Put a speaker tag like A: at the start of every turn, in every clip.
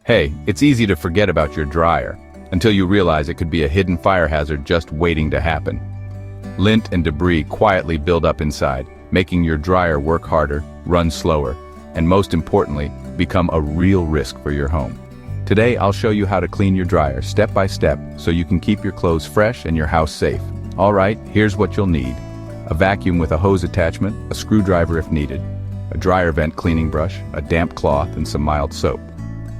A: Hey, it's easy to forget about your dryer until you realize it could be a hidden fire hazard just waiting to happen. Lint and debris quietly build up inside, making your dryer work harder, run slower, and most importantly, become a real risk for your home. Today, I'll show you how to clean your dryer step by step so you can keep your clothes fresh and your house safe. All right, here's what you'll need. A vacuum with a hose attachment, a screwdriver if needed, a dryer vent cleaning brush, a damp cloth, and some mild soap.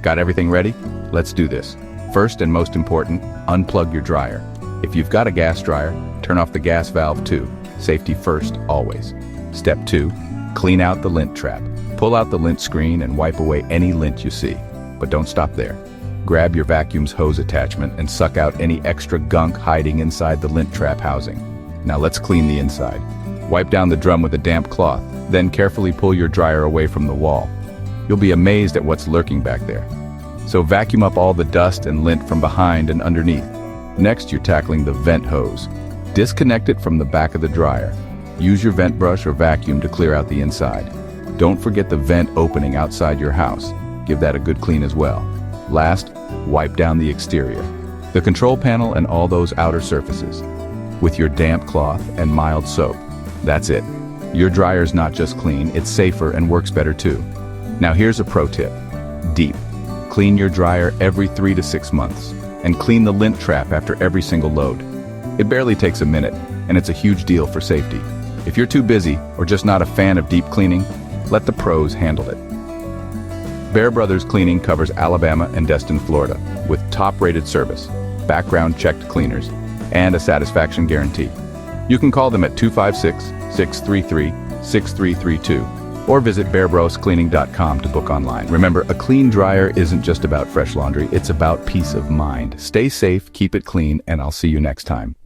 A: Got everything ready? Let's do this. First and most important, unplug your dryer. If you've got a gas dryer, turn off the gas valve too. Safety first, always. Step 2, clean out the lint trap. Pull out the lint screen and wipe away any lint you see. But don't stop there. Grab your vacuum's hose attachment and suck out any extra gunk hiding inside the lint trap housing. Now let's clean the inside. Wipe down the drum with a damp cloth, then carefully pull your dryer away from the wall. You'll be amazed at what's lurking back there. So vacuum up all the dust and lint from behind and underneath. Next, you're tackling the vent hose. Disconnect it from the back of the dryer. Use your vent brush or vacuum to clear out the inside. Don't forget the vent opening outside your house. Give that a good clean as well. Last, wipe down the exterior, the control panel and all those outer surfaces, with your damp cloth and mild soap. That's it. Your dryer's not just clean, it's safer and works better too. Now here's a pro tip. Deep. Clean your dryer every 3 to 6 months, and clean the lint trap after every single load. It barely takes a minute, and it's a huge deal for safety. If you're too busy or just not a fan of deep cleaning, let the pros handle it. Bear Brothers Cleaning covers Alabama and Destin, Florida, with top-rated service, background-checked cleaners, and a satisfaction guarantee. You can call them at 256-633-6332 or visit bearbroscleaning.com to book online. Remember, a clean dryer isn't just about fresh laundry, it's about peace of mind. Stay safe, keep it clean, and I'll see you next time.